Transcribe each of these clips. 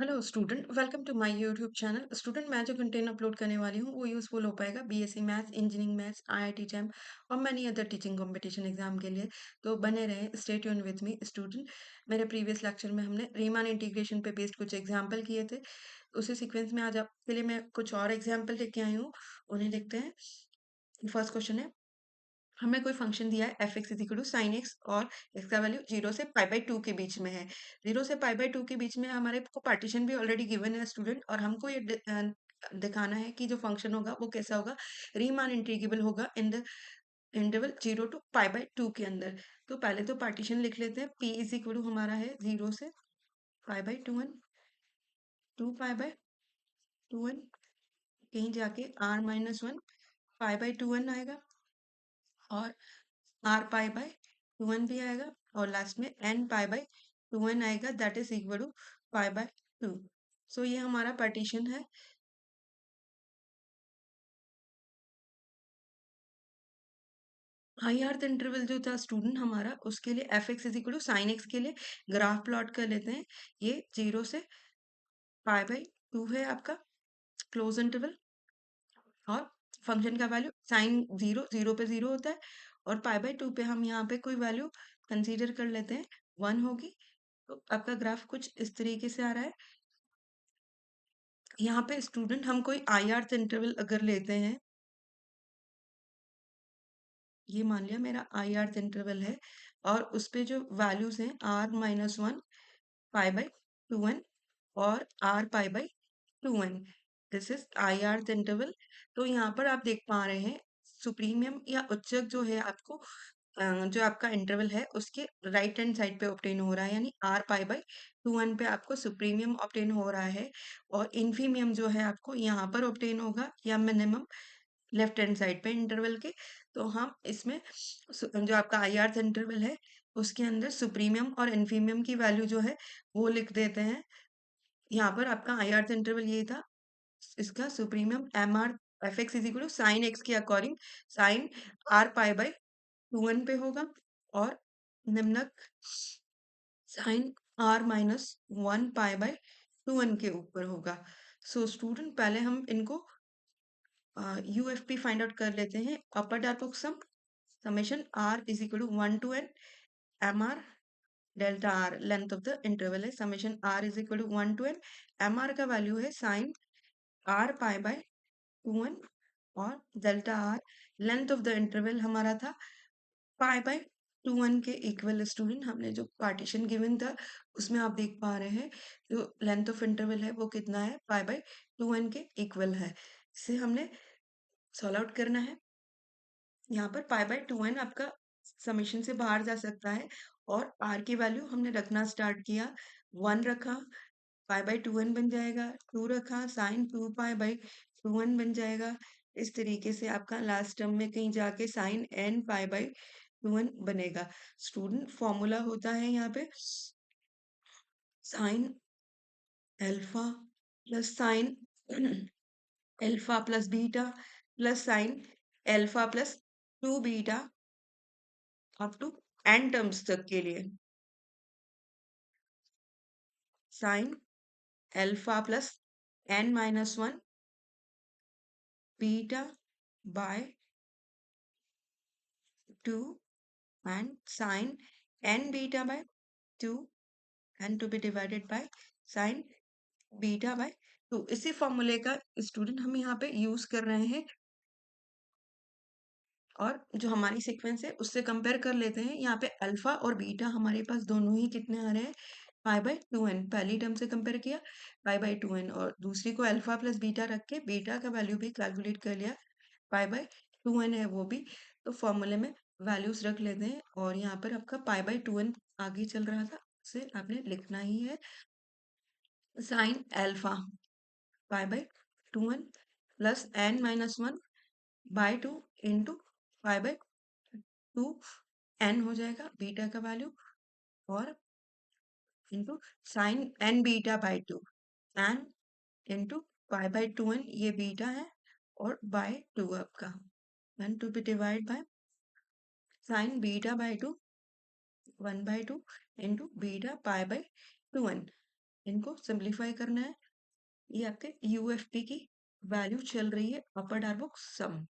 Hello student, welcome to my YouTube channel. Student, मैं जो content upload करने वाली हूँ वो यूज़फुल हो पाएगा BSc maths, engineering maths, IIT JAM और many other teaching competition exam के लिए। तो बने रहें, stay tune with me student. मेरे प्रीवियस लेक्चर में हमने रीमान इंटीग्रेशन पे बेस्ड कुछ एग्जाम्पल किए थे। उसी सीक्वेंस में आज आपके लिए मैं कुछ और एग्जाम्पल लेके आई हूँ, उन्हें देखते हैं। फर्स्ट क्वेश्चन है, हमें कोई फंक्शन दिया है f x is equal to sine x और एक्स का वैल्यू 0 से पाई बाई 2 के बीच में है। 0 से पाई बाई 2 के बीच में हमारे को पार्टीशन भी ऑलरेडी गिवन है स्टूडेंट, और हमको ये दिखाना है कि जो फंक्शन होगा वो कैसा होगा। रीमान इंटीग्रेबल होगा in the interval 0 to pi by 2 के अंदर। तो पहले तो पार्टीशन लिख लेते हैं। p इज इक्वल टू हमारा है 0 से पाई by 2n, 2 pi by 2n, कहीं जाके r minus 1 pi by 2n आएगा, और आर पाई बाय 2n भी आएगा, और लास्ट में n पाई बाय 2n आएगा, that is equal to pi by 2। So ये हमारा पार्टीशन है। हाई अर्थ इंटरवल जो था स्टूडेंट हमारा, उसके लिए f x is equal to sine x के लिए ग्राफ प्लॉट कर लेते हैं। ये 0 से पाई बाय 2 है आपका क्लोज इंटरवल, और फंक्शन का वैल्यू साइन 0 0 पे 0 होता है, और पाई बाय 2 पे हम यहाँ पे कोई वैल्यू कंसीडर कर लेते हैं, 1 होगी। तो आपका ग्राफ कुछ इस तरीके से आ रहा है। यहाँ पे स्टूडेंट हम कोई आई आर्थ इंटरवल अगर लेते हैं, ये मान लिया मेरा आई आर्थ इंटरवल है, और उस पे जो वैल्यूज हैं r minus 1 pi by 2n और r pi by 2n, this is I आर्थ इंटरवल। तो यहाँ पर आप देख पा रहे हैं सुप्रीमियम या उच्चक जो है आपको जो आपका इंटरवल है उसके राइट हैंड साइड पे ऑब्टेन हो रहा है, यानी r पाई बाई 2n पे आपको सुप्रीमियम ऑब्टेन हो रहा है, और इन्फीमियम जो है आपको यहाँ पर ऑब्टेन होगा, या मिनिमम लेफ्ट हैंड साइड पे इंटरवल के। तो हम इसमें जो आपका आई आर्थ इंटरवल है उसके अंदर सुप्रीमियम और इन्फीमियम की वैल्यू जो है वो लिख देते हैं। यहाँ पर आपका आई आर्थ इंटरवल ये था, इसका supremum M R f x is equal to sine x के according sine R pi by 2n पे होगा, और निम्नक sine are minus 1 pi by 2n के ऊपर होगा। सो स्टूडेंट, पहले हम इनको यूएफपी फाइंड आउट कर लेते हैं। Upper Darboux summation are is equal to 1 to n M R delta R, length of the interval है, summation are is equal to 1 to n। M R का value है sine R pi by 2n, और delta R length of the interval हमारा था पाई by 2n के equal. Student, हमने जो partition given था उसमें आप देख पा रहे हैं जो लेंथ ऑफ इंटरवल है वो कितना है, पाई बाय 2n के इक्वल है। इसे हमने सॉल्व आउट करना है। यहाँ पर पाई बाय 2n आपका समेशन से बाहर जा सकता है, और r की वैल्यू हमने रखना स्टार्ट किया, 1 रखा, पाई बाय 2n बन जाएगा, 2 रखा, साइन 2 पाई बाय 2n बन जाएगा। इस तरीके से आपका लास्ट टर्म में कहीं जाके sign n pi by 2n बनेगा। स्टूडेंट, फॉर्मूला होता है यहाँ पे sine alpha plus sine alpha plus beta plus sine alpha plus 2 beta up to n terms तक के लिए, sine alpha plus n minus 1 beta by 2 and sin n beta by 2 and to be divided by sin beta by 2। इसी फॉर्मूले का student हम यहाँ पे use कर रहे हैं, और जो हमारी सीक्वेंस है उससे कंपेयर कर लेते हैं। यहाँ पे अल्फा और बीटा हमारे पास दोनों ही कितने आ रहे हैं, पाई बाय 2n। पहली टर्म से कंपेयर किया पाई बाय 2n, और दूसरी को अल्फा प्लस बीटा रख के बीटा का वैल्यू भी कैलकुलेट कर लिया, पाई बाय 2n है वो भी। तो फॉर्मूले में वैल्यूज रख लेते हैं, और यहाँ पर आपका पाई बाय 2n आगे चल रहा था, उसे आपने लिखना ही है sine alpha pi by 2n plus n minus 1 by 2 into pi by 2 n हो जाएगा बीटा का वैल्यू, और into sine n beta by 2 n into pi by 2n, ये बीटा है, और बाय 2 आपका n to be divide by sine beta by 2 1 by 2 into beta pi by 2n। इनको simplify करना है। ये आपके यूएफपी की वैल्यू चल रही है अपर डार्बुक सम।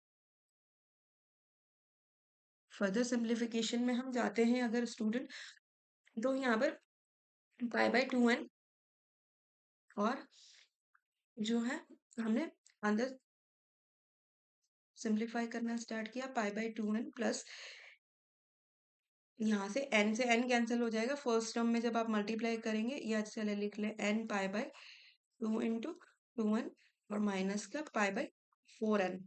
फर्दर सिंप्लीफिकेशन में हम जाते हैं अगर स्टूडेंट, तो यहाँ पर पाई बाय 2n और जो है हमने अंदर सिंप्लीफाई करना स्टार्ट किया, पाई बाय 2n प्लस यहाँ से n से n कैंसिल हो जाएगा फर्स्ट टर्म में जब आप मल्टीप्लाई करेंगे, या चले लिख ले n pi by 2 into 2n और माइनस का पाई बाय 4n,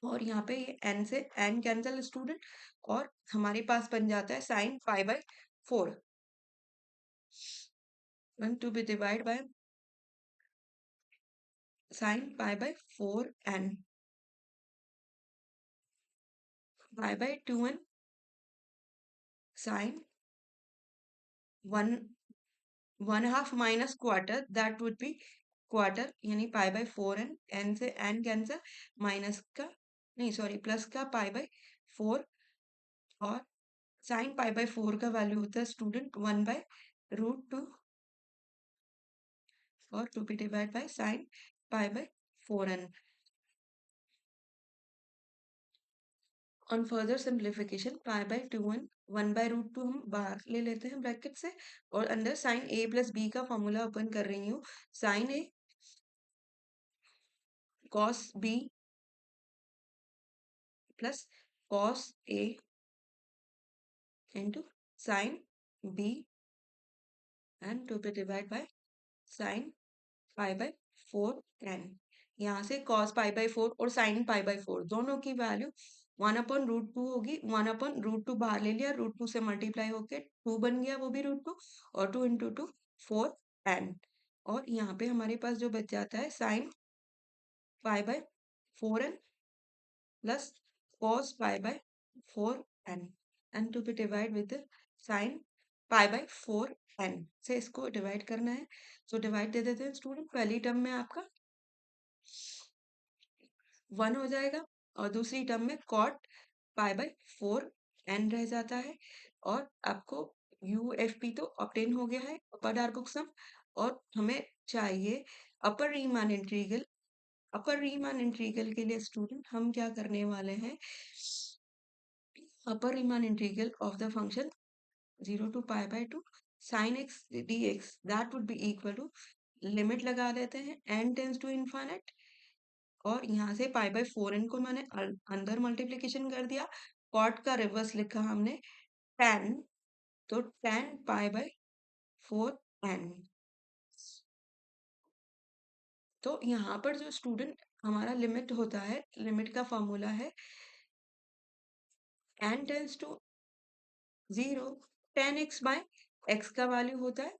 और यहाँ पे ये n से n कैंसिल स्टूडेंट, और हमारे पास बन जाता है sine pi by 4 1 to be divide by sine pi by 4n pi by 2n sine 1/2 minus quarter, that would be quarter, यानी पाई बाय 4n, n से n कैंसिल, माइनस का नहीं sorry plus का पाई बाय 4, और sign pi by 4 का value होता है student 1/√2 और to be divide by sine pi by 4n। On further simplification pi by 2n 1/√2 हम बाहर ले लेते हैं ब्रैकेट से, और अंदर साइन a प्लस b का फॉर्मूला ओपन कर रही हूँ। Sine a cos b plus cos a into sine b and to be divide by sine pi by 4n। यहाँ से कॉस पाई बाय 4 और साइन पाई बाय 4 दोनों की value 1/√2 होगी। 1/√2 बाहर ले लिया, √2 से मल्टीप्लाई होके 2 बन गया, वो भी √2, और 2 इंटू 2 4n, और यहाँ पे हमारे पास जो बच जाता है sine pi by 4n plus cos pi by 4n and to be divide with sine pi by 4n से इसको डिवाइड करना है। सो डिवाइड दे देते हैं स्टूडेंट, पहली टर्म में आपका 1 हो जाएगा, और दूसरी टर्म में cot पाई बाय 4n रह जाता है, और आपको यूएफपी तो ऑब्टेन हो गया है अपर डार्बुक सम, और हमें चाहिए अपर रीमान इंटीग्रल। अपर रीमान इंटीग्रल के लिए स्टूडेंट हम क्या करने वाले हैं, upper Riemann integral of the function 0 to pi by 2 sin x dx, that would be equal to, limit लगा देते हैं n टेंस टू इनफाइनाइट, और यहाँ से पाई बाय 4n को मैंने अंदर मल्टीप्लीकेशन कर दिया, कॉट का रिवर्स लिखा हमने tan, तो tan पाई बाय 4n। तो यहाँ पर जो स्टूडेंट हमारा लिमिट होता है, लिमिट का फॉर्मूला है n tends to 0, tan x by x का वैल्यू होता है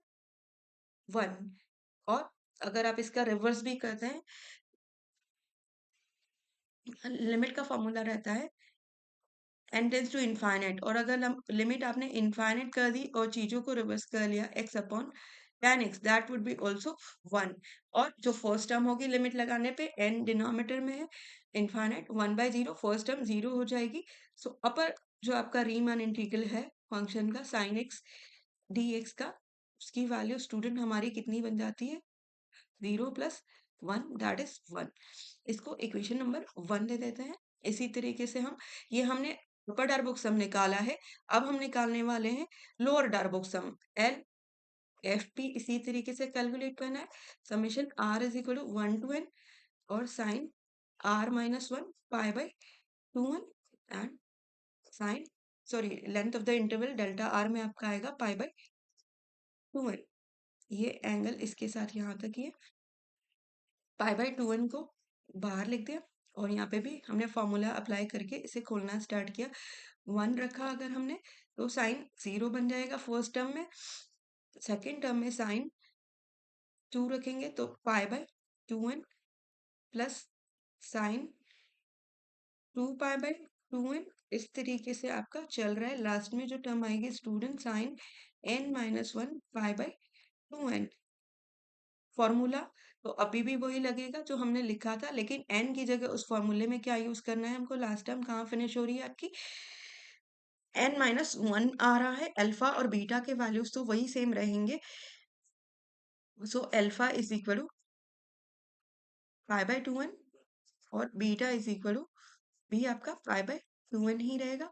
1, और अगर आप इसका रिवर्स भी करते हैं, लिमिट का फॉर्मूला रहता है n टेंस टू इनफाइनाइट, और अगर हम लिमिट आपने इनफाइनाइट कर दी और चीजों को रिवर्स कर लिया x upon tan x, that would B also 1, और जो फर्स्ट टर्म होगी लिमिट लगाने पे n डिनोमिनेटर में है, इनफाइनाइट 1/0, फर्स्ट टर्म 0 हो जाएगी। सो अपर जो आपका रीमान इंटीग्रल है फंक्शन का साइन x dx का, उसकी वैल्यू स्टूडेंट हमारी कितनी बन जाती है, 0 प्लस 1, दैट इज 1। इसको इक्वेशन नंबर 1 दे देते हैं। इसी तरीके से हम, ये हमने अपर डार्बुक सम निकाला है, अब हम निकालने वाले हैं lower darboux sum, L F P इसी तरीके से कैलकुलेट करना है। Summation are is equal to 1 to n और sine are minus 1 pi by 2n and sine sorry length of the interval delta r में आपका आएगा पाई बाय 2n। ये एंगल इसके साथ यहाँ तक ही है, पाई बाय 2n को बाहर लिख दिया, और यहाँ पे भी हमने फॉर्मूला अप्लाई करके इसे खोलना स्टार्ट किया। 1 रखा अगर हमने, तो साइन 0 बन जाएगा फर्स्ट टर्म में, सेकेंड टर्म में साइन 2 रखेंगे तो पाई by 2n plus sine 2 pi by 2n, इस तरीके से आपका चल रहा है। लास्ट में जो टर्म आएगी student sine n-1 pi by 2n, formula तो अभी भी वही लगेगा जो हमने लिखा था, लेकिन n की जगह उस फॉर्मूले में क्या यूज करना है हमको, लास्ट टर्म कहाँ फिनिश हो रही है आपकी, n-1 आ रहा है, अल्फा और बीटा के वैल्यूज तो वही सेम रहेंगे, so alpha is equal to pi by 2n और बीटा इज इक्वल टू भी आपका पाई बाय 2n ही रहेगा।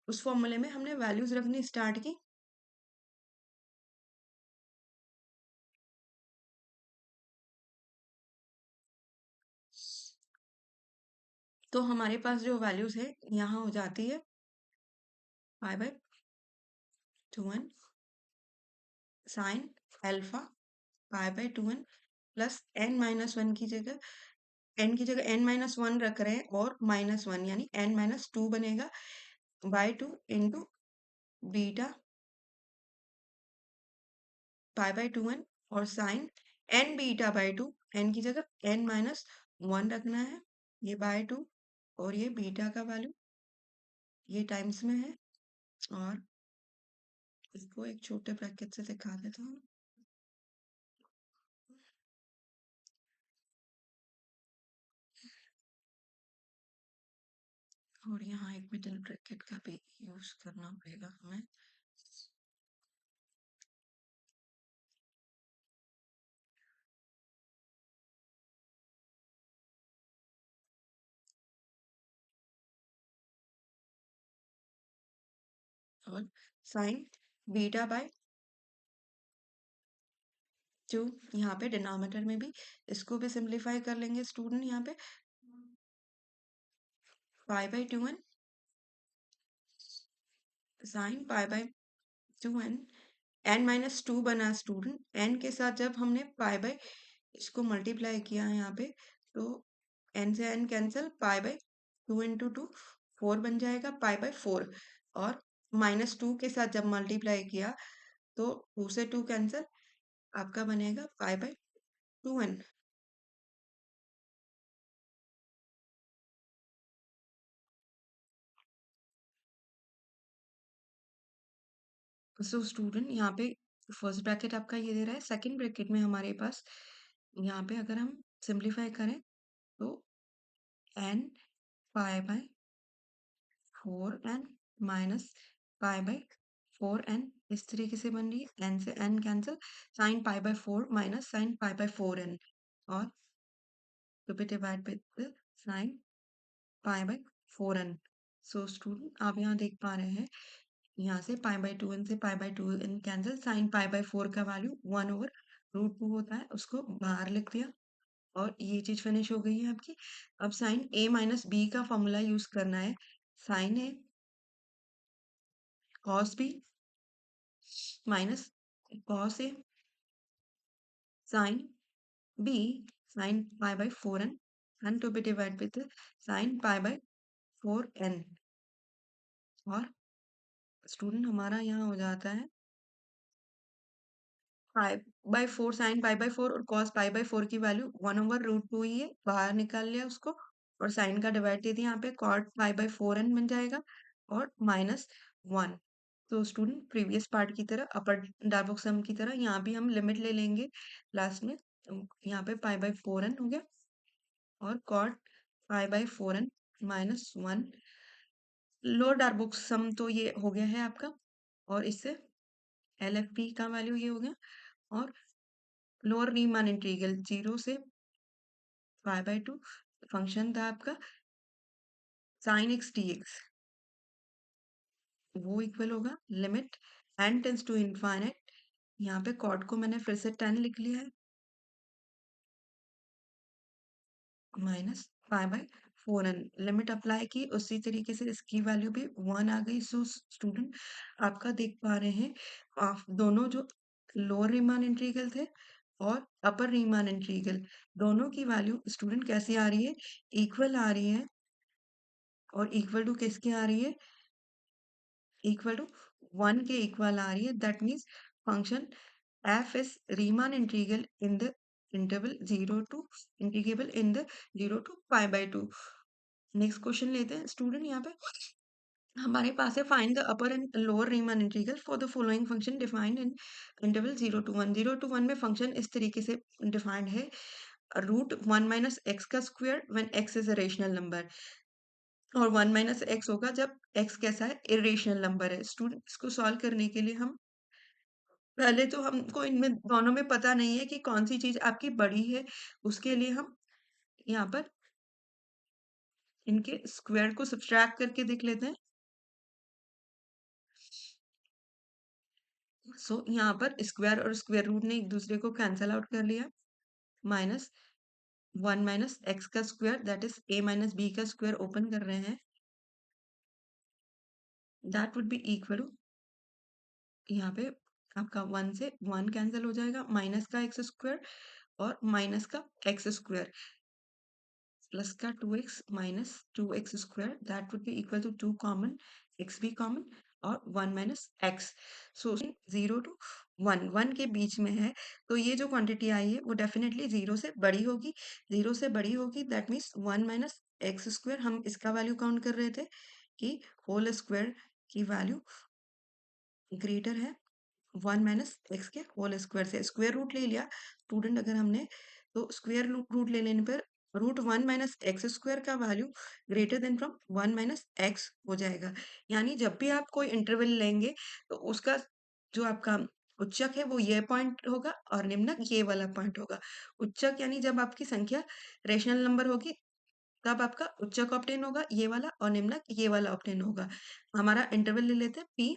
उस फॉर्मूले में हमने वैल्यूज रखनी स्टार्ट की। तो हमारे पास जो वैल्यूज है यहाँ हो जाती है pi by 2n sign alpha pi by 2n plus n-1 की जगह n-1 रख रहे हैं और -1 यानी n-2 बनेगा by 2 into beta pi by 2n और sine n beta by 2 n की जगह n-1 रखना है, ये बाय 2 और ये बीटा का वैल्यू ये टाइम्स में है और इसको एक छोटे ब्रैकेट से दिखा देता हूँ। और यहाँ एक मिडिल ब्रैकेट का भी यूज करना पड़ेगा हमें। और साइन बीटा बाय 2 यहाँ पे डिनोमिनेटर में भी इसको भी सिंप्लीफाई कर लेंगे स्टूडेंट। यहाँ पे पाई by 2n sign pi by 2n n-2 बना स्टूडेंट। n के साथ जब हमने पाई बाय इसको मल्टीप्लाई किया है यहाँ पे तो n से n cancel pi by 2 into 2 4 बन जाएगा पाई बाय 4 और -2 के साथ जब मल्टीप्लाई किया तो 2 से 2 कैंसिल आपका बनेगा पाई बाय 2n। सो स्टूडेंट यहाँ पे फर्स्ट ब्रैकेट आपका ये दे रहा है, सेकंड ब्रैकेट में हमारे पास यहाँ पे अगर हम सिंप्लीफाई करें तो n pi by 4n minus pi by 4n इस तरीके से बन रही है। n से n cancel sine pi by 4 minus sine pi by 4n और to be divide with sine pi by 4n। So student आप यहाँ देख पा रहे हैं यहाँ से पाई बाय 2n से pi by 2n cancel sine pi by 4 का वैल्यू 1/√2 होता है, उसको बाहर लिख दिया और ये चीज फिनिश हो गई है आपकी। अब साइन a माइनस बी का फॉर्मूला यूज करना है। Sine a cos b minus cos a sine b sine pi by 4n and to be divide with sine pi by 4n। और स्टूडेंट हमारा यहाँ हो जाता है pi by 4 sine pi by 4 और कॉस पाई बाय 4 की value 1/√2 ही है, बाहर निकाल लिया उसको और साइन का डिवाइड दे दिया यहाँ पे कॉट पाई बाय 4n बन जाएगा और -1। तो स्टूडेंट प्रीवियस पार्ट की तरह अपर डायगोनल सम की तरह यहाँ भी हम लिमिट ले लेंगे लास्ट में। यहाँ पे पाई बाय 4n हो गया और cot pi by 4n -1। Lower diagonal sum तो ये हो गया है आपका और इससे LFP का वैल्यू ये हो गया और लोअर रीमान इंटीग्रल 0 से पाई बाय 2 फंक्शन था आपका साइन एक्स डी एक्स, वो इक्वल होगा limit n tends to infinite. यहाँ पे कॉट को मैंने फिर से 10 लिख लिया है minus pi by 4n limit apply की उसी तरीके से इसकी वैल्यू भी 1 आ गई। सो स्टूडेंट आपका देख पा रहे हैं आप दोनों जो लोअर रीमान इंटीग्रल थे और अपर रीमान इंटीग्रल दोनों की वैल्यू स्टूडेंट कैसी आ रही है, इक्वल आ रही है। और इक्वल टू किसकी आ रही है, इक्वल टू 1 के इक्वल आ रही है। That means function f is Riemann integral in the interval 0 to integrable in the 0 to pi by 2। Next question लेते हैं स्टूडेंट। यहाँ पे हमारे पास है find the upper and lower Riemann integral for the following function defined in interval 0 to 1। 0 to 1 में function इस तरीके से डिफाइंड है √1 माइनस एक्स का square when x is a rational number और 1 माइनस एक्स होगा जब x कैसा है, इरेशनल नंबर है। स्टूडेंट इसको सॉल्व करने के लिए हम पहले तो हमको इनमें दोनों में पता नहीं है कि कौन-सी चीज़ आपकी बड़ी है, उसके लिए हम यहाँ पर इनके स्क्वायर को सब्ट्रैक्ट करके देख लेते हैं। सो यहाँ पर स्क्वायर और स्क्वायर रूट ने एक-दूसरे को कैंसल आउट कर लिया। माइनस 1 माइनस x का square that is a minus b का स्क्वायर ओपन कर रहे हैं। That would be equal to यहाँ पे आपका 1 से 1 कैंसल हो जाएगा, माइनस का x स्क्वायर और माइनस का x स्क्वायर प्लस का 2x minus 2x square that would be equal to 2 common, x भी कॉमन और 1 माइनस x। सो 0 टू 1 1 के बीच में है, तो ये जो क्वांटिटी आई है वो डेफिनेटली 0 से बड़ी होगी। 0 से बड़ी होगी that means 1 minus x square, हम इसका वैल्यू काउंट कर रहे थे कि होल स्क्वायर की वैल्यू ग्रेटर है 1 माइनस एक्स के होल स्क्वायर से। स्क्वायर रूट ले लिया स्टूडेंट अगर हमने, तो स्क्वायर रूट ले लेने पर रूट 1 माइनस एक्स स्क्वायर का value greater than from 1 minus x हो जाएगा। यानी जब भी आप कोई इंटरवल लेंगे तो उसका जो आपका उच्चक है वो ये पॉइंट होगा और निम्नक ये वाला पॉइंट होगा। उच्चक यानी जब आपकी संख्या रेशनल नंबर होगी तब आपका उच्चक ऑब्टेन होगा ये वाला, और निम्नक ये वाला ऑब्टेन होगा। हमारा इंटरवल ले लेते हैं p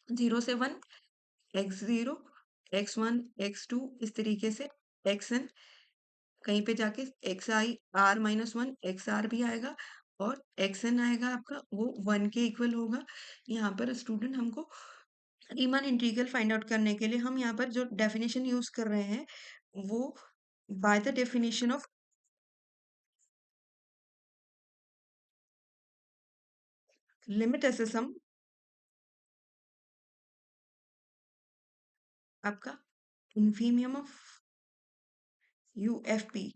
0 से 1 x0, x1, x2 इस तरीके से xn, कहीं पे जाके xi r माइनस 1 xr भी आएगा और xn आएगा आपका वो 1 के इक्वल होगा। यहाँ पर स्टूडेंट हमको रीमान इंटीग्रल फाइंड आउट करने के लिए हम यहाँ पर जो डेफिनेशन यूज कर रहे हैं वो bye the definition of limit S S हम आपका इन्फीमियम ऑफ यूएफपी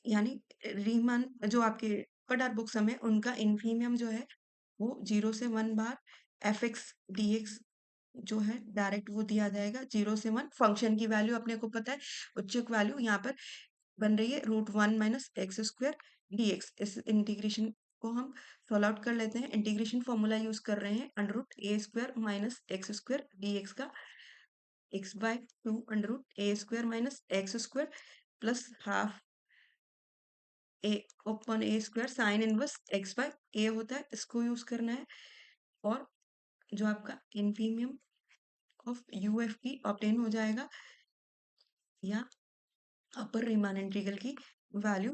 यानी रीमान जो आपके कट बुक्स में उनका इन्फीमियम जो है वो 0 से 1 बार एफ एक्स डी एक्स जो है डायरेक्ट वो दिया जाएगा। 0 से 1 फंक्शन की वैल्यू अपने को पता है, उच्चक वैल्यू यहाँ पर बन रही है root 1 minus x square d x. इस इंटीग्रेशन को हम सॉल्व आउट कर लेते हैं। इंटीग्रेशन फॉर्मूला यूज कर रहे हैं under root a square minus x square d x का x by 2 under root a square minus x square plus half a open a square sine inverse x by a होता है, इसको use करना है। और जो आपका इन्फीमियम ऑफ यूएफ की ऑब्टेन हो जाएगा या अपर रीमान इंटीग्रल की value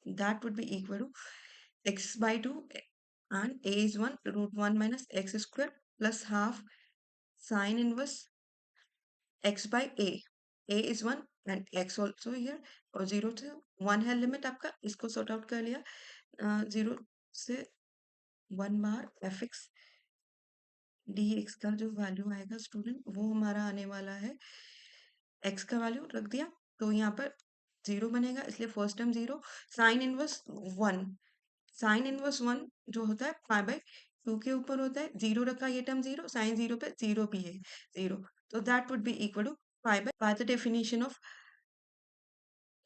that would be equal to x by 2 and a is 1 root 1 minus x square plus half sine inverse x by a. A is 1 and x also here और 0 से 1 है limit आपका, इसको sort out कर लिया। 0 से 1 बार F x d x का जो वैल्यू आएगा स्टूडेंट वो हमारा आने वाला है, एक्स का वैल्यू रख दिया तो यहाँ पर 0 बनेगा इसलिए first term 0, sine inverse 1, sine inverse 1 जो होता है पाई बाय 2 के ऊपर होता है, 0 रखा ये टर्म 0, साइन 0 पे 0 भी है 0, तो that would be equal to pi by the definition of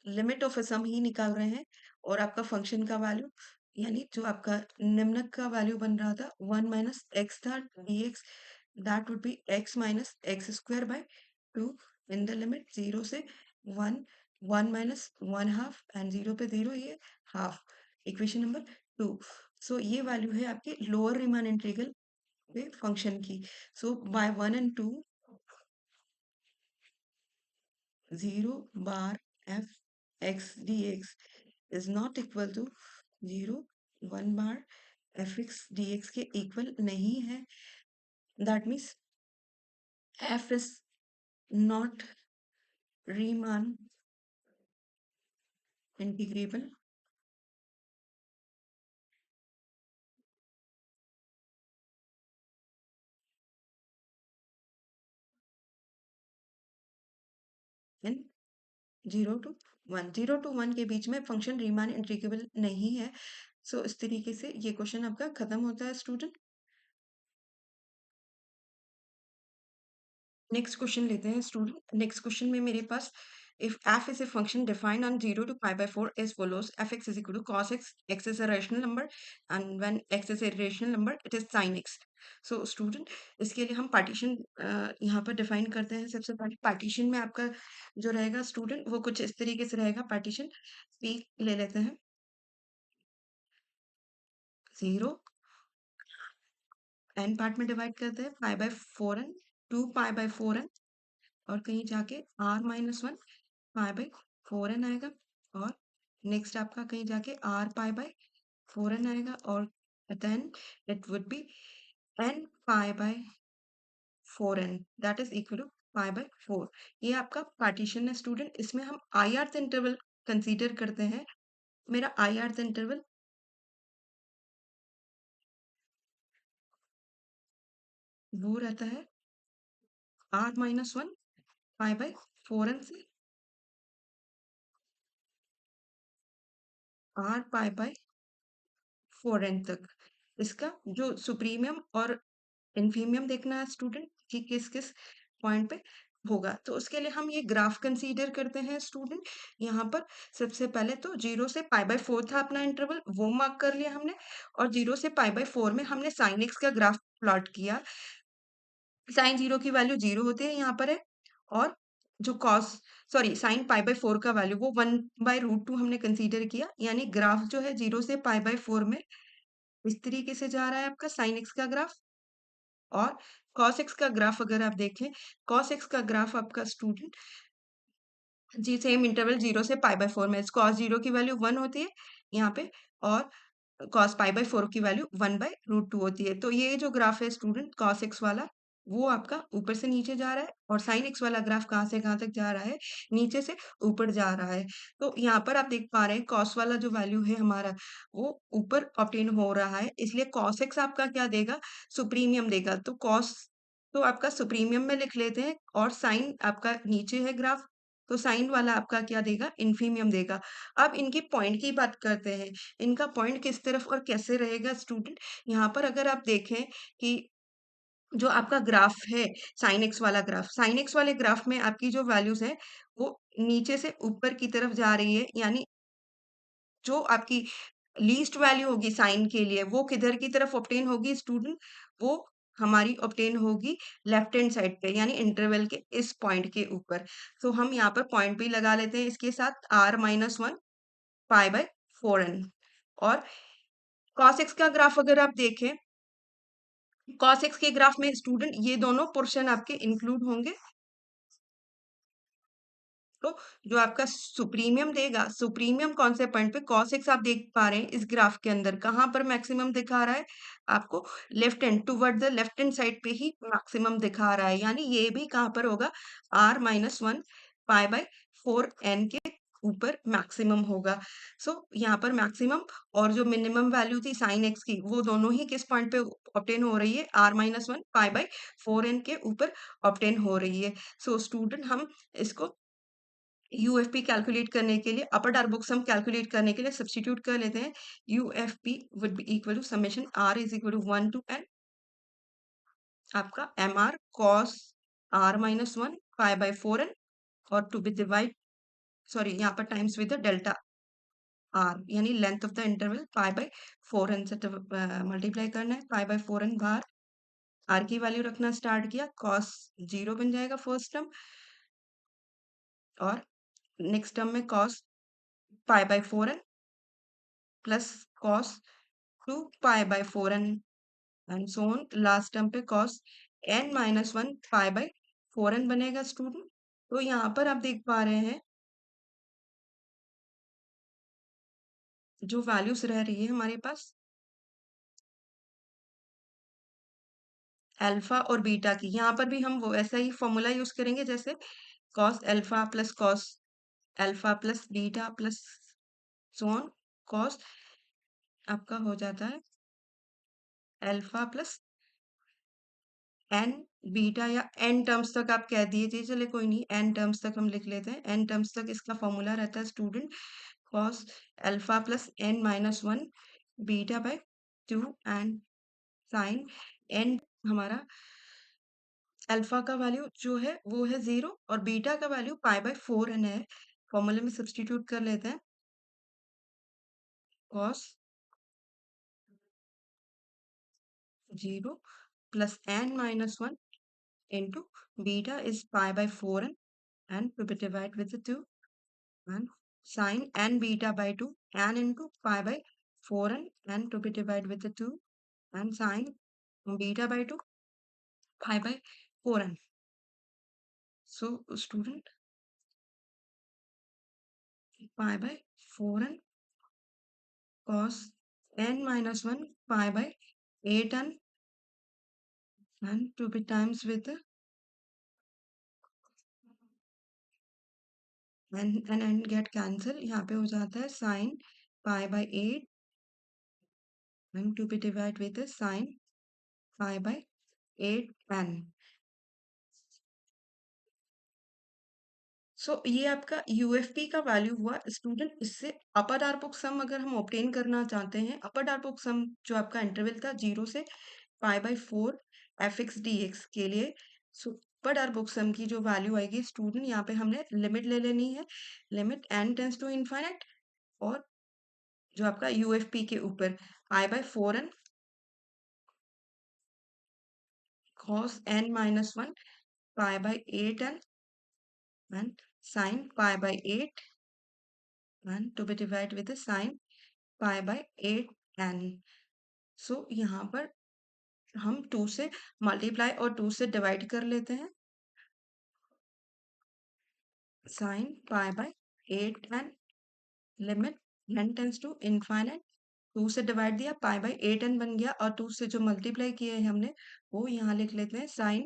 limit of a sum ही निकाल रहे हैं और आपका फंक्शन का वैल्यू यानी जो आपका निम्नक का वैल्यू बन रहा था 1 माइनस एक्स था dx that would B x minus x square by 2 in the limit 0 से 1 1 माइनस 1 हाफ एंड 0 पे 0 ये हाफ, इक्वेशन नंबर 2। सो ये वैल्यू है आपके लोअर रीमान इंटीग्रल पे फंक्शन की। सो bye 1 and 2 0 bar f x dx is not equal to 0 1 bar f x dx के equal नहीं है, that means f is not Riemann integrable in 0 to 1, 0 to 1 के बीच में फंक्शन रीमान इंटीग्रेबल नहीं है। सो इस तरीके से ये क्वेश्चन आपका खत्म होता है स्टूडेंट। नेक्स्ट क्वेश्चन लेते हैं स्टूडेंट। नेक्स्ट क्वेश्चन में मेरे पास if f is a function defined on 0 to pi by 4 as follows, fx is equal to cos x is a rational number, and when x is a rational number, it is sin x. So student, इसके लिए हम partition यहाँ पर define करते हैं। सबसे पहले partition में आपका जो रहेगा स्टूडेंट, वो कुछ इस तरीके से रहेगा। पार्टीशन पी ले लेते हैं, 0 एन पार्ट में डिवाइड करते हैं, पाई by 4n, 2 pi by 4n, और कहीं जाके r-1 पाई बाय 4n आएगा, और नेक्स्ट आपका कहीं जाके r पाई बाय 4n आएगा, और then it would be n pi by 4n, that is equal to pi by 4। ये आपका पार्टीशन है स्टूडेंट। इसमें हम IRth इंटरवल कंसीडर करते हैं। मेरा IRth इंटरवल वो रहता है r-1 पाई बाय 4n से r पाई बाय 4n तक। इसका जो सुप्रीमियम और इन्फीमियम देखना है स्टूडेंट कि किस किस पॉइंट पे होगा, तो उसके लिए हम ये ग्राफ कंसीडर करते हैं स्टूडेंट। यहाँ पर सबसे पहले तो 0 से पाई बाय 4 था अपना इंटरवल, वो मार्क कर लिया हमने, और 0 से पाई बाय 4 में हमने साइन एक्स का ग्राफ प्लॉट किया। साइन 0 की वैल्यू 0 होती है, यहाँ पर है, और जो cos sorry sine pi by 4 का वैल्यू वो 1/√2 हमने कंसीडर किया। यानी ग्राफ जो है 0 से पाई बाय 4 में इस तरीके से जा रहा है आपका साइन एक्स का ग्राफ। और कॉस एक्स का ग्राफ अगर आप देखें, कॉस एक्स का ग्राफ आपका स्टूडेंट जी सेम इंटरवल 0 से पाई बाय 4 में कॉस 0 की वैल्यू 1 होती है यहाँ पे, और कॉस पाई बाय 4 की वैल्यू 1/√2 होती है। तो ये जो ग्राफ है स्टूडेंट कॉस एक्स वाला, वो आपका ऊपर से नीचे जा रहा है, और साइन एक्स वाला ग्राफ कहाँ से कहाँ तक जा रहा है, नीचे से ऊपर जा रहा है। तो यहाँ पर आप देख पा रहे हैं कॉस वाला जो वैल्यू है हमारा, वो ऊपर ऑब्टेन हो रहा है, इसलिए कॉस एक्स आपका क्या देगा, सुप्रीमियम देगा। तो कॉस तो आपका सुप्रीमियम में लिख लेते हैं, और साइन आपका नीचे है ग्राफ, तो साइन वाला आपका क्या देगा, इन्फीमियम देगा। अब इनकी पॉइंट की बात करते हैं, इनका पॉइंट किस तरफ और कैसे रहेगा स्टूडेंट। यहाँ पर अगर आप देखें कि जो आपका ग्राफ है, साइन एक्स वाला ग्राफ, साइन एक्स वाले ग्राफ में आपकी जो वैल्यूज है वो नीचे से ऊपर की तरफ जा रही है। यानी जो आपकी लीस्ट वैल्यू होगी साइन के लिए, वो किधर की तरफ ऑब्टेन होगी स्टूडेंट, वो हमारी ऑब्टेन होगी लेफ्ट हैंड साइड पे, यानी इंटरवल के इस पॉइंट के ऊपर। तो हम यहाँ पर पॉइंट भी लगा लेते हैं इसके साथ, r-1 पाई बाय 4n। और cos x का ग्राफ अगर आप देखें, cos x के ग्राफ में स्टूडेंट ये दोनों पोर्शन आपके इंक्लूड होंगे। तो जो आपका सुप्रीमियम देगा, सुप्रीमियम कौन से पॉइंट पे, cos x आप देख पा रहे हैं इस ग्राफ के अंदर कहाँ पर मैक्सिमम दिखा रहा है आपको, left hand toward the left hand side पे ही मैक्सिमम दिखा रहा है। यानी ये भी कहाँ पर होगा, r-1 पाई बाय 4n के ऊपर मैक्सिमम होगा। सो यहाँ पर मैक्सिमम और जो मिनिमम वैल्यू थी साइन एक्स की, वो दोनों ही किस पॉइंट पे ऑब्टेन हो रही है, r-1 पाई बाय 4n के ऊपर ऑब्टेन हो रही है। सो स्टूडेंट हम इसको यूएफपी कैलकुलेट करने के लिए, अपर डार्बुक सम कैलकुलेट करने के लिए सब्स्टिट्यूट कर लेते हैं। UFP would be equal to summation r is equal to 1 to n आपका M R cos r-1 pi by 4n, और टू बी डिवाइड सॉरी यहाँ पर times with the delta r, यानी length of the interval pi by 4n से multiply करना है। Pi by 4n बाहर r की वैल्यू रखना स्टार्ट किया, cos 0 बन जाएगा फर्स्ट टर्म, और नेक्स्ट टर्म में cos pi by 4n plus cos 2 pi by 4n and so on, last term पे cos n-1 pi by 4n बनेगा स्टूडेंट। तो यहाँ पर आप देख पा रहे हैं जो वैल्यूज रह रही है हमारे पास अल्फा और बीटा की, यहाँ पर भी हम वो ऐसा ही फॉर्मूला यूज करेंगे जैसे cos alpha plus cos alpha plus beta plus so on, cos आपका हो जाता है अल्फा प्लस एन बीटा, या एन टर्म्स तक आप कह दीजिए, चले कोई नहीं, एन टर्म्स तक हम लिख लेते हैं। एन टर्म्स तक इसका फॉर्मूला रहता है student cos alpha plus n-1 beta by 2 and sine n हमारा अल्फा का वैल्यू जो है वो है 0 और बीटा का वैल्यू π/4n है। फॉर्मूले में सब्स्टिट्यूट कर लेते हैं। cos 0 plus n minus 1 into beta is π/4n and to be divided with the 2 and sin n beta by 2 n into π/4n and to be divided with the 2 and sin beta by 2 π/4n. So student π/4n cos n minus 1 π/8n and to be times with the and get cancel, यहाँ पे हो जाता है sin π/8 and to be divided with the sin π/8n. ये आपका UFP का value हुआ student. इससे अपर डार्बुक सम अगर हम ऑब्टेन करना चाहते हैं, अपर डार्बुक सम जो आपका इंटरवल था 0 से π/4 fx dx के लिए, सो अपर डार्बुक सम की जो वैल्यू आएगी स्टूडेंट, यहाँ पे हमने लिमिट ले लेनी है, limit n tends to infinite और जो आपका यूएफपी के ऊपर π/4n cos n minus 1 π/8n and sin π/8 and to be divided with the sin π/8n. यहाँ पर हम 2 से मल्टीप्लाई और 2 से डिवाइड कर लेते हैं। sin π/8n limit n tends to infinite, 2 से डिवाइड दिया π/8n बन गया और 2 से जो मल्टीप्लाई किए हैं हमने वो यहाँ लिख लेते हैं sin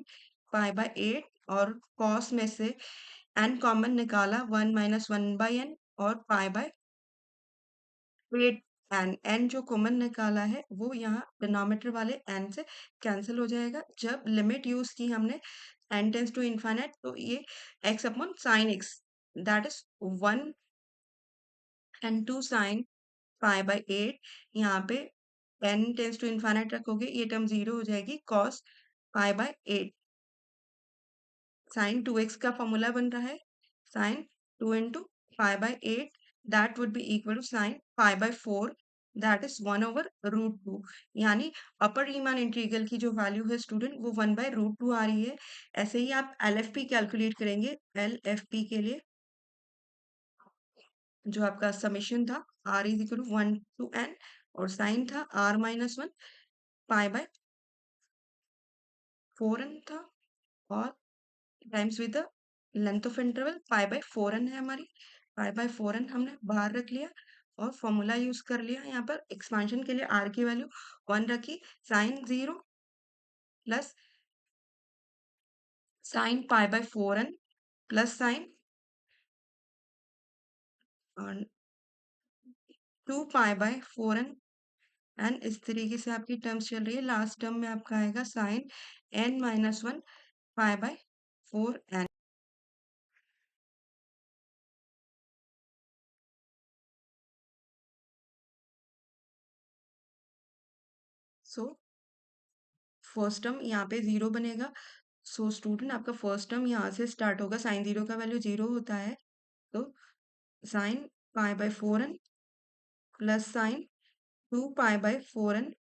π/8 और cos में से n कॉमन निकाला 1 माइनस 1/n और π/8 n जो कॉमन निकाला है वो यहाँ डिनोमिनेटर वाले n से कैंसिल हो जाएगा। जब लिमिट यूज की हमने n टेंस टू इनफाइनाइट तो ये x upon sin x that is 1 and 2 sin π/8, यहाँ पे n टेंस टू इनफाइनाइट रखोगे ये टर्म 0 हो जाएगी, cos π/8 sin 2x का फॉर्मूला बन रहा है sin 2 into π/8 that would be equal to sin π/4 that is 1 over root 2। यानी अपर रीमान इंटीग्रल की जो वैल्यू है स्टूडेंट वो 1/√2 आ रही है। ऐसे ही आप LFP कैलकुलेट करेंगे। LFP के लिए जो आपका समेशन था r is equal to 1 to n और साइन था r माइनस 1 π/4n था और times with the length of interval π/4n है हमारी। π/4n हमने बाहर रख लिया और फॉर्मूला यूज कर लिया। यहाँ पर एक्सपांशन के लिए r की वैल्यू 1 रखी, sine 0 plus sine π/4n plus sine 2 π/4n and इस तरीके से आपकी टर्म्स चल रही है। लास्ट टर्म में आपका आएगा sine n minus 1 π/4n। So first term यहाँ पे 0 बनेगा। स्टूडेंट आपका फर्स्ट टर्म यहाँ से स्टार्ट होगा, साइन 0 का वैल्यू 0 होता है तो sine π/4n plus sine 2 π/4n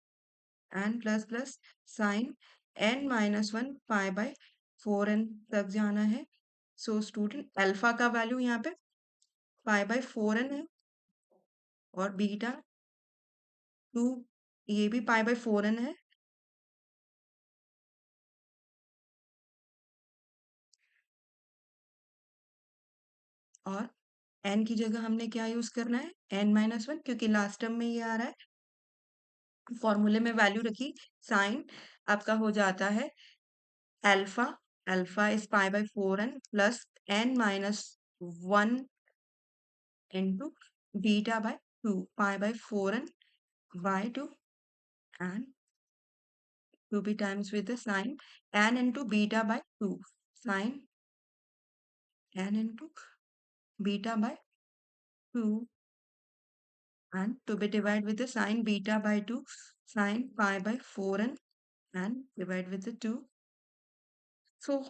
and plus plus sine n minus 1 π/4n तक जाना है। स्टूडेंट अल्फा का वैल्यू यहाँ पे π/4n है और बीटा 2 ये भी π/4n है और n की जगह हमने क्या यूज करना है n माइनस 1, क्योंकि लास्ट टर्म में ये आ रहा है। फॉर्मूले में वैल्यू रखी, साइन आपका हो जाता है alpha, alpha is π/4n plus n minus 1 into beta by 2 π/4n by 2 and to be times with the sign n into beta by 2 sin n into beta by 2 and to be divided with the sin beta by 2 sin π/4n and divide with the 2 सो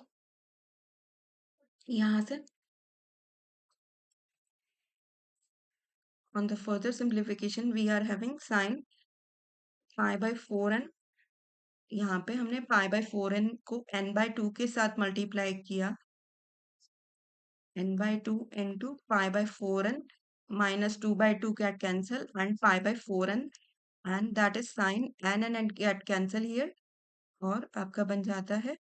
यहाँ से on the further simplification we are having sin pi by 4n। यहाँ पे हमने pi by 4n को n by 2 के साथ multiply किया, n by 2 into pi by 4n minus 2 by 2 get cancel and pi by 4n and that is sin n and n get cancel here और आपका बन जाता है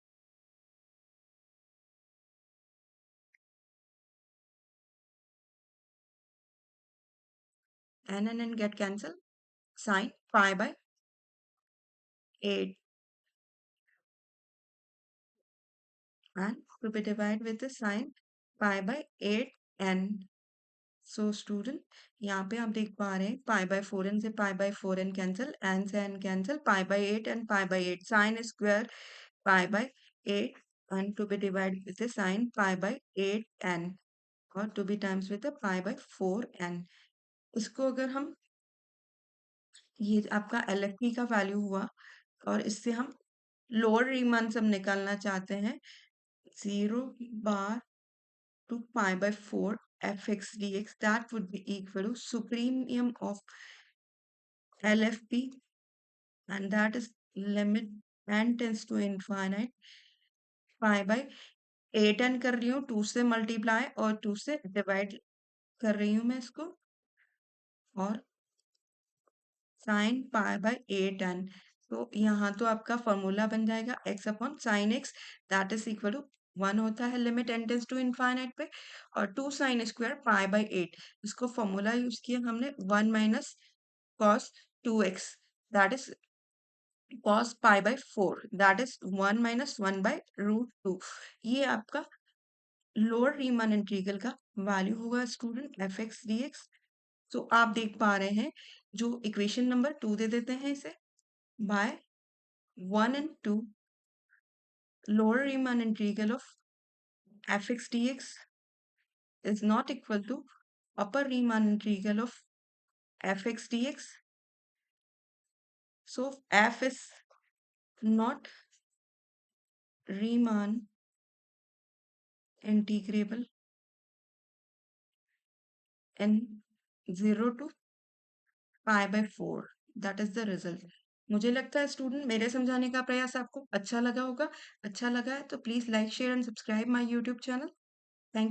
n and n get cancel sin pi by 8 and to be divided with the sin pi by 8n। So student यहाँ पे आप देख पा रहे हैं पाई बाय 4n से pi by 4n cancel, n से n cancel, pi by 8 and pi by 8 sine square pi by 8 and to be divide with sine pi by 8n और to be times with pi by 4n। इसको अगर हम ये आपका LFP का value हुआ और इससे हम लोअर रीमान सम निकालना चाहते हैं 0 बार to pi by 4 fx dx that would be equal to supremum of LFP and that is limit n tends to infinite pi by 8n कर रही हूँ 2 से मल्टीप्लाई और 2 से डिवाइड कर रही हूँ मैं इसको और साइन पाई बाय 8n। तो यहाँ तो आपका फॉर्मूला बन जाएगा x upon sine x that is equal to 1 होता है limit n tends to infinite पे और 2 साइन स्क्वायर पाई बाय 8 इसको फॉर्मूला यूज किया हमने 1 minus cos 2x that is cos pi by 4 that is 1 minus 1 by root 2। ये आपका lower Riemann integral का वैल्यू होगा student F x d x. तो आप देख पा रहे हैं जो इक्वेशन नंबर 2 दे देते हैं इसे bye 1 and 2 lower Riemann integral of fx dx is not equal to upper Riemann integral of fx dx. So f is not Riemann integrable in 0 to pi by 4 that is the result। मुझे लगता है student मेरे समझाने का प्रयास आपको अच्छा लगा होगा। अच्छा लगा है तो please like share and subscribe my YouTube channel.